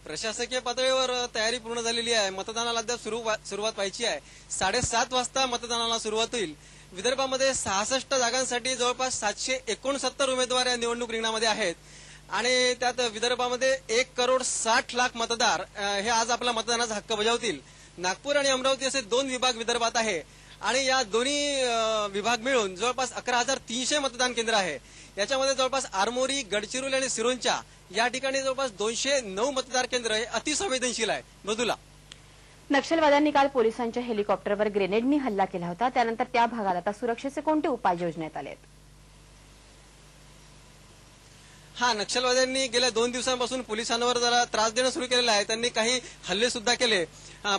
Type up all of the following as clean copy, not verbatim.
प्रशासकीय पातळीवर तयारी पूर्ण झालेली आहे। मतदानाला अद्याप सुरुवात व्हायची आहे। 7:30 वाजता मतदानाला सुरुवात होईल। विदर्भामध्ये 66 जागांसाठी जवळपास 769 उमेदवार या निवडणूक रिंगणामध्ये आहेत आणि त्यात विदर्भामध्ये 1,60,00,000 मतदार हे आज आपला मतदानाचा हक्क बजावतील। नागपूर आणि अमरावती असे 2 विभाग विदर्भात आहे आणि या दोन्ही विभाग मिळून जवळपास 11,300 मतदान केंद्र आहे। याच्यामध्ये जवळपास आरमोरी, गडचिरोली आणि सिरोंचा या ठिकाणी जवळपास 209 मतदार केंद्र हे अतिसंवेदनशील आहे। मृदुला, नक्षलवाद्यांनी काल पोलिसांच्या हेलिकॉप्टरवर ग्रेनेडनी हल्ला केला होता, त्यानंतर त्या भागात आता सुरक्षेचे कोणते उपाय योजण्यात आले आहेत? नक्षलवाद्यांनी गेल्या 2 दिवसांपासून पोलिसांवर जरा त्रास देणं सुरू केलेला आहे। त्यांनी काही हल्ले सुद्धा केले।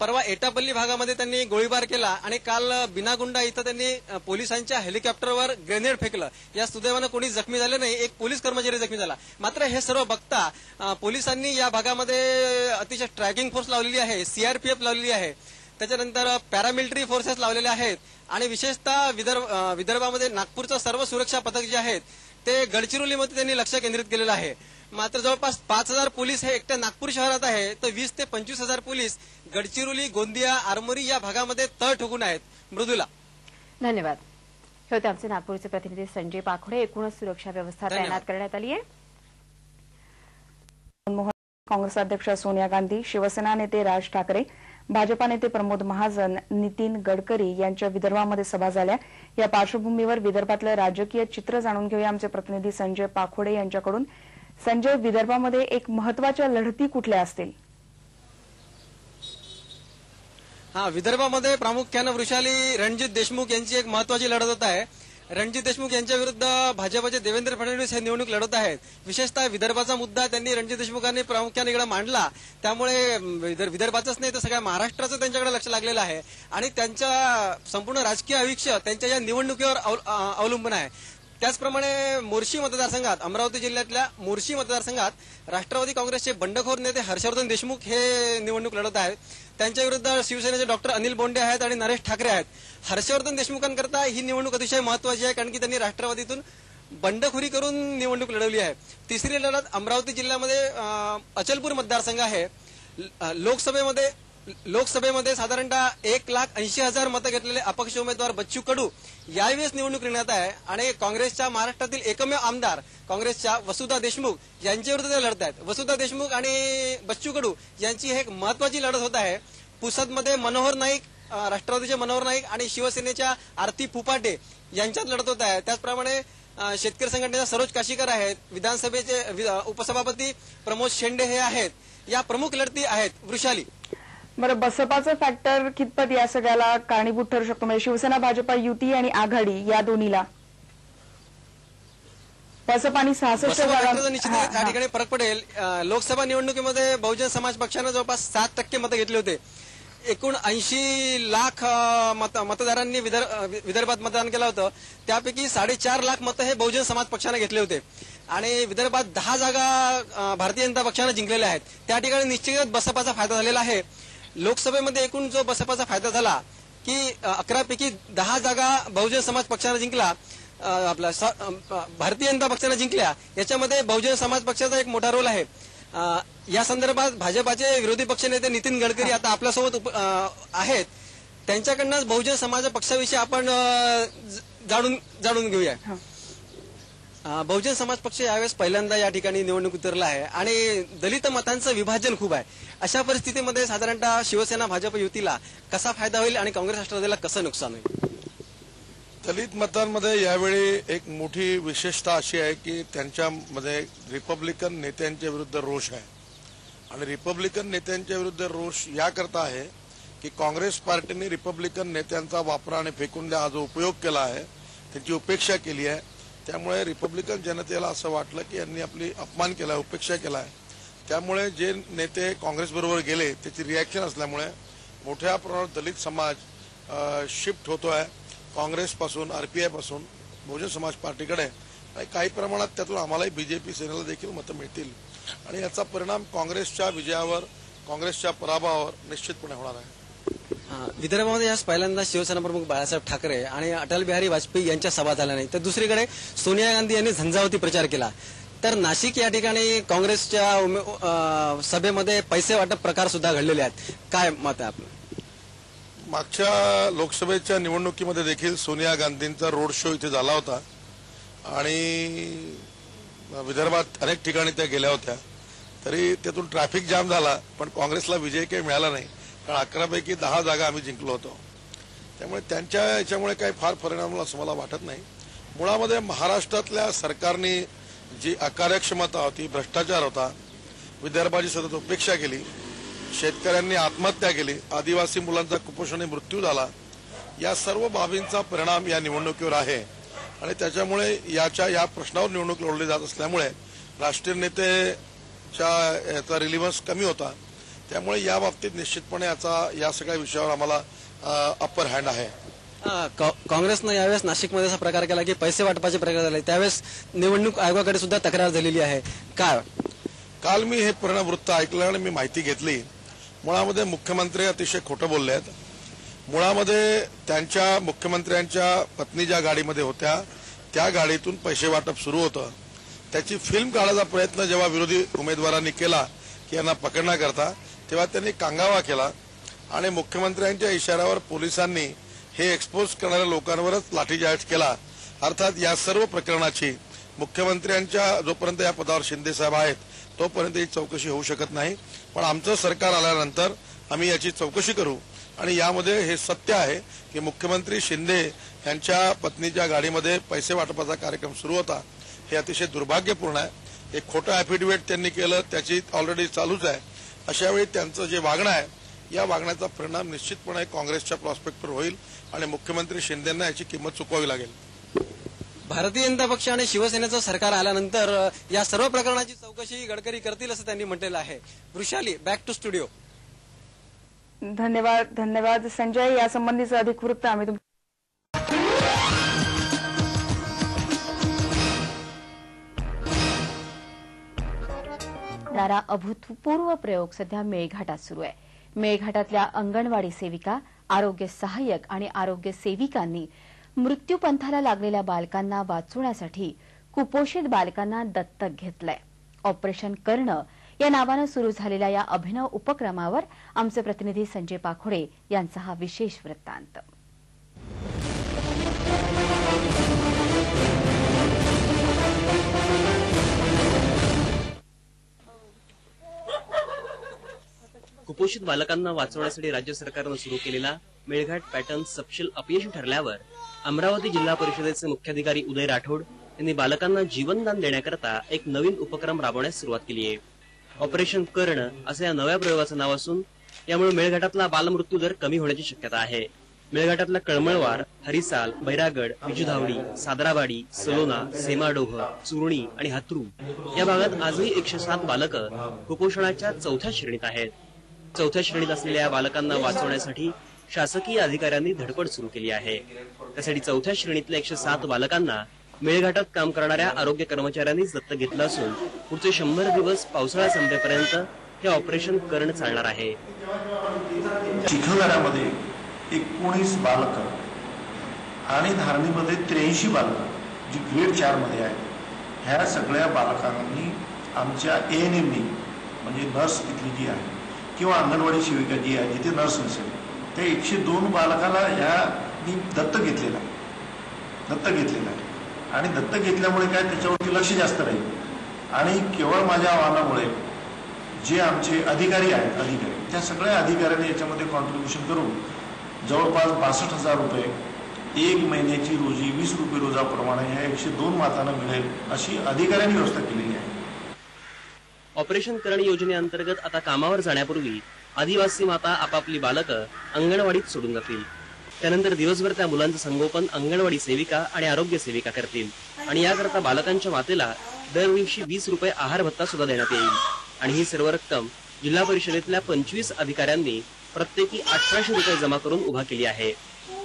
परवा एटापल्ली भागामध्ये त्यांनी गोळीबार केला आणि काल बिनागुंडा इथं त्यांनी पोलिसांच्या हेलिकॉप्टरवर ग्रेनेड फेकलं। या सुदैवानं कोणी जखमी झाले नाही, एक पोलीस कर्मचारी जखमी झाला। मात्र हे सर्व बघता पोलिसांनी या भागामध्ये अतिशय ट्रॅकिंग फोर्स लावलेली आहे, सीआरपीएफ लावलेली आहे, त्याच्यानंतर पॅरामिलिटरी फोर्सेस लावलेले आहेत आणि विशेषतः विदर्भामध्ये नागपूरचं सर्व सुरक्षा पथक जे आहेत ते गडचिरोलीमध्ये त्यांनी लक्ष केंद्रित केलेलं आहे। मात्र जवळपास 5,000 पोलीस हे एकट्या नागपूर शहरात आहे, तर 20 ते 25,000 पोलीस गडचिरोली, गोंदिया, आरमोरी या भागामध्ये तळ ठोकून आहेत। मृदुला, धन्यवाद। हे होते आमचे नागपूरचे प्रतिनिधी संजय पाखोडे। एकूणच सुरक्षा व्यवस्था तैनात करण्यात आली आहे। काँग्रेस अध्यक्ष सोनिया गांधी, शिवसेना नेते राज ठाकरे, भाजपा नेते प्रमोद महाजन, नितीन गडकरी यांच्या विदर्भामध्ये सभा झाल्या। या पार्श्वभूमीवर विदर्भातलं राजकीय चित्र जाणून घेऊया आमचे प्रतिनिधी संजय पाखोडे यांच्याकडून। संजय, विदर्भामध्ये एक महत्वाच्या लढती कुठल्या असतील? विदर्भामध्ये प्रामुख्यानं वृषाली रणजित देशमुख यांची एक महत्वाची लढत होत आहे। रणजित देशमुख यांच्या विरुद्ध भाजपचे देवेंद्र फडणवीस हे निवडणूक लढवत आहेत। विशेषतः विदर्भाचा मुद्दा त्यांनी रणजित देशमुखांनी प्रामुख्याने इकडे मांडला, त्यामुळे विदर्भाचंच नाही तर सगळ्या महाराष्ट्राचं त्यांच्याकडे लक्ष लागलेलं आहे आणि त्यांच्या संपूर्ण राजकीय आयुष्य त्यांच्या या निवडणुकीवर अवलंबून आहे। त्याचप्रमाणे मोर्शी मतदारसंघात, अमरावती जिल्ह्यातल्या मोर्शी मतदारसंघात राष्ट्रवादी काँग्रेसचे बंडखोर नेते हर्षवर्धन देशमुख हे निवडणूक लढत आहेत। त्यांच्या विरुद्ध शिवसेनेचे डॉक्टर अनिल बोंडे आहेत आणि नरेश ठाकरे आहेत। हर्षवर्धन देशमुखांकरता ही निवडणूक अतिशय महत्वाची आहे, कारण की त्यांनी राष्ट्रवादीतून बंडखोरी करून निवडणूक लढवली आहे। तिसरी लढत अमरावती जिल्ह्यामध्ये अचलपूर मतदारसंघ आहे। लोकसभेमध्ये साधारणतः 1,80,000 मतं घेतलेले अपक्ष उमेदवार बच्चू कडू यावेळेस निवडणूक रिंगणात आहे आणि काँग्रेसच्या महाराष्ट्रातील एकमेव आमदार काँग्रेसच्या वसुधा देशमुख यांच्या विरुद्ध ते लढत आहेत। वसुधा देशमुख आणि बच्चू कडू यांची एक महत्वाची लढत होत आहे। पुसदमध्ये मनोहर नाईक, राष्ट्रवादीचे मनोहर नाईक आणि शिवसेनेच्या आरती फुपाटे यांच्यात लढत होत आहे। त्याचप्रमाणे शेतकरी संघटनेचा सरोज काशीकर आहेत, विधानसभेचे उपसभापती प्रमोद शेंडे हे आहेत। या प्रमुख लढती आहेत। वृषाली, बरं, बसपाचं फॅक्टर कितपत या सगळ्याला कारणीभूत ठरू शकतो? म्हणजे शिवसेना भाजपा युती आणि आघाडी या दोन्हीला बसपानी 66 जागा निश्चित त्या ठिकाणी फरक पडेल। लोकसभा निवडणुकीमध्ये बहुजन समाज पक्षानं जवळपास 7% मतं घेतले होते। एकूण 80 लाख मतदारांनी विदर्भात मतदान केलं होतं, त्यापैकी 4.5 लाख मतं हे बहुजन समाज पक्षाने घेतले होते आणि विदर्भात 10 जागा भारतीय जनता पक्षाने जिंकलेल्या आहेत। त्या ठिकाणी निश्चितच बसपाचा फायदा झालेला आहे। लोकसभेमध्ये एकूण जो बसपाचा फायदा झाला की 11 पैकी 10 जागा बहुजन समाज पक्षाने जिंकला, आपला भारतीय जनता पक्षाने जिंकल्या। याच्यामध्ये बहुजन समाज पक्षाचा एक मोठा रोल आहे। या संदर्भात भाजपाचे विरोधी पक्षनेते नितीन गडकरी आता आपल्यासोबत आहेत, त्यांच्याकडनं बहुजन समाज पक्षाविषयी आपण जाणून घेऊया। बहुजन समाज पक्ष यावेळेस पहिल्यांदा या ठिकाणी निवडणूक उतरला आहे आणि दलित मतांचं विभाजन खूप आहे। अशा परिस्थितीमध्ये साधारणतः शिवसेना भाजप युतीला कसा फायदा होईल आणि काँग्रेस राष्ट्रवादीला कसं नुकसान होईल? दलित मतांमध्ये यावेळी एक मोठी विशेषता अशी आहे की त्यांच्यामध्ये रिपब्लिकन नेत्यांच्या विरुद्ध रोष आहे आणि रिपब्लिकन नेत्यांच्या विरुद्ध रोष याकरता आहे की काँग्रेस पार्टीने रिपब्लिकन नेत्यांचा वापरा आणि फेकून द्या हा जो उपयोग केला आहे त्याची उपेक्षा केली आहे। त्यामुळे रिपब्लिकन जनतेला असं वाटलं की यांनी आपली अपमान केला, उपेक्षा केला आहे। त्यामुळे जे नेते काँग्रेसबरोबर गेले त्याची रिॲक्शन असल्यामुळे मोठ्या प्रमाणात दलित समाज शिफ्ट होतोय काँग्रेसपासून, आरपीआय पासून बहुजन समाज पार्टीकडे आणि काही प्रमाणात त्यातून आम्हालाही बीजेपी सेनेला देखील मतं मिळतील आणि याचा परिणाम काँग्रेसच्या विजयावर, काँग्रेसच्या पराभवावर निश्चितपणे होणार आहे। विदर्भामध्ये आज पहिल्यांदा शिवसेना प्रमुख बाळासाहेब ठाकरे आणि अटल बिहारी वाजपेयी यांच्या सभा झाल्या नाही, तर दुसरीकडे सोनिया गांधी यांनी झंझावती प्रचार केला। तर नाशिक या ठिकाणी काँग्रेसच्या सभेमध्ये पैसे वाटप प्रकार सुद्धा घडलेले आहेत. काय मत आहे आपलं? मागच्या लोकसभेच्या निवडणुकीमध्ये देखील सोनिया गांधींचा रोड शो इथे झाला होता आणि विदर्भात अनेक ठिकाणी त्या गेल्या होत्या. तरी त्यातून ट्रॅफिक जाम झाला, पण काँग्रेसला विजय काही मिळाला नाही, कारण 11 पैकी 10 जागा आम्ही जिंकलो होतो. त्यामुळे त्यांच्या याच्यामुळे काही फार परिणाम असं मला वाटत नाही. मुळामध्ये महाराष्ट्रातल्या सरकारने जी अकार्यक्षमता होती, भ्रष्टाचार होता, विदर्भाची सतत उपेक्षा केली, शेतकऱ्यांनी आत्महत्या केली, आदिवासी मुलांचा कुपोषणाने मृत्यू झाला, या सर्व बाबींचा परिणाम या निवडणुकीवर आहे. आणि त्याच्यामुळे या प्रश्नावर निवडणूक लढवली जात असल्यामुळे राष्ट्रीय नेतेच्या याचा रिलिव्हन्स कमी होता. त्यामुळे या बाबतीत निश्चितपणे या सगळ्या विषयावर आम्हाला अप्पर हँड आहे. काँग्रेसनं यावेळेस नाशिकमध्ये असा प्रकार केला की पैसे वाटपाचे प्रकार झाले, त्यावेळेस निवडणूक आयोगाकडे सुद्धा तक्रार झालेली आहे. काय काल मी हे पूर्ण वृत्त ऐकलं आणि मी माहिती घेतली. मुळामध्ये मुख्यमंत्री अतिशय खोटं बोलले आहेत. मुळामध्ये त्यांच्या मुख्यमंत्र्यांच्या पत्नी ज्या गाडीमध्ये होत्या त्या गाडीतून पैसे वाटप सुरू होतं. त्याची फिल्म काढायचा प्रयत्न जेव्हा विरोधी उमेदवारांनी केला की यांना पकडण्याकरता, तेव्हा त्यांनी कांगावा केला आणि मुख्यमंत्र्यांच्या इशाऱ्यावर पोलिसांनी हे एक्सपोज करणाऱ्या लोकांवरच लाठीचार्ज केला. अर्थात या सर्व प्रकरणाची मुख्यमंत्र्यांच्या जोपर्यंत या पदावर शिंदे साहेब आहेत तोपर्यंत ही चौकशी होऊ शकत नाही. पण आमचं सरकार आल्यानंतर आम्ही याची चौकशी करू आणि यामध्ये हे सत्य आहे की मुख्यमंत्री शिंदे यांच्या पत्नीच्या गाडीमध्ये पैसे वाटपाचा कार्यक्रम सुरू होता. हे अतिशय दुर्भाग्यपूर्ण आहे. एक खोटं ॲफिडेव्हिट त्यांनी केलं, त्याची ऑलरेडी चालूच आहे. अशा वेळी त्यांचं जे वागणं आहे, या वागण्याचा परिणाम निश्चितपणे काँग्रेसच्या प्रॉस्पेक्टवर होईल आणि मुख्यमंत्री शिंदेंना याची किंमत चुकवावी लागेल. भारतीय जनता पक्ष आणि शिवसेनेचं सरकार आल्यानंतर या सर्व प्रकरणाची चौकशी गडकरी करतील असं त्यांनी म्हटलेलं आहे. Vrushali, back to studio. धन्यवाद संजय. यासंबंधीचं अधिक वृत्त आम्ही अभूतपूर्व प्रयोग सध्या मेळघाटात सुरू आहे. मेळघाटातल्या अंगणवाडी सेविका, आरोग्य सहाय्यक आणि आरोग्य सेविकांनी मृत्यूपंथाला लागलेल्या बालकांना वाचवण्यासाठी कुपोषित बालकांना दत्तक घेतलंय. ऑपरेशन कर्ण या नावानं सुरू झालेल्या या अभिनव उपक्रमावर आमचे प्रतिनिधी संजय पाखोडे यांचा हा विशेष वृत्तांत. कुपोषित बालकांना वाचवण्यासाठी राज्य सरकारनं सुरू केलेला मेळघाट पॅटर्न सपशेल अपयशी ठरल्यावर अमरावती जिल्हा परिषदेचे मुख्याधिकारी उदय राठोड यांनी बालकांना जीवनदान देण्याकरता एक नवीन उपक्रम राबवण्यास सुरुवात केली आहे. ऑपरेशन कर्ण असं या नव्या प्रयोगाचं नाव असून यामुळे मेळघाटातला बालमृत्यू दर कमी होण्याची शक्यता आहे. मेळघाटातला कळमळवार, हरिसाल, बैरागड, बिजुधावडी, सादरावाडी, सलोना, सेमाडोह, चुरणी आणि हातरू या भागात आजही 107 बालकं कुपोषणाच्या 4थ्या श्रेणीत आहेत. 4थ्या श्रेणीत असलेल्या या बालकांना वाचवण्यासाठी शासकीय अधिकाऱ्यांनी धडपड सुरू केली आहे. त्यासाठी 4थ्या श्रेणीतल्या 107 बालकांना मेळघाटात काम करणाऱ्या आरोग्य कर्मचाऱ्यांनीच दत्तक घेतलं असून पुढचे 100 दिवस पावसाळा संपेपर्यंत हे ऑपरेशन कर्ण चालणार आहे. चिखलदऱ्यामध्ये 19 बालकं आणि धारणीमध्ये 83 बालकं जी ग्रेड 4 मध्ये आहेत. ह्या सगळ्या बालकांनी आमच्या ANMनी म्हणजे नर्स इथली जी आहे किंवा अंगणवाडी सेविका जी आहे जिथे नर्स नसेल त्या 102 बालकाला ह्यांनी दत्तक घेतलेला आहे. आणि दत्तक घेतल्यामुळे काय त्याच्यावरती लक्ष जास्त राहील आणि केवळ माझ्या आव्हानामुळे जे आमचे अधिकारी त्या सगळ्या अधिकाऱ्यांनी याच्यामध्ये कॉन्ट्रीब्युशन करून जवळपास 62,000 रुपये 1 महिन्याची रोजी 20 रुपये रोजाप्रमाणे ह्या 102 मातांना मिळेल अशी अधिकाऱ्यांनी व्यवस्था केलेली आहे. ऑपरेशन कर्ण योजनेअंतर्गत आता कामावर जाण्यापूर्वी आदिवासी माता आपापली बालकं अंगणवाडीत सोडून जातील. त्यानंतर दिवसभर त्या मुलांचं संगोपन अंगणवाडी सेविका आणि आरोग्य सेविका करतील आणि याकरता बालकांच्या मातेला दर दिवशी 20 रुपये आहार भत्ता सुद्धा देण्यात येईल. आणि ही सर्व रक्कम जिल्हा परिषदेतल्या 25 अधिकाऱ्यांनी प्रत्येकी 1800 रुपये जमा करून उभा केली आहे.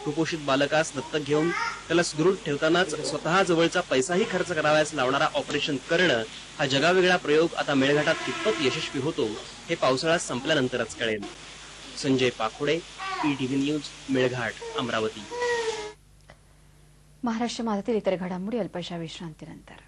कुपोषित बालकास दत्तक घेऊन त्याला सुदृढ ठेवतानाच स्वतः जवळचा पैसाही खर्च करावयास लावणारा ऑपरेशन कर्ण हा जगावेगळा प्रयोग आता मेळघाटात कितपत यशस्वी होतो हे पावसाळा संपल्यानंतरच कळेल. Sanjay Pakhode, ETV news, Melghat, Amravati. महाराष्ट्र माझातील इतर घडामोडी अल्पशा विश्रांतीनंतर.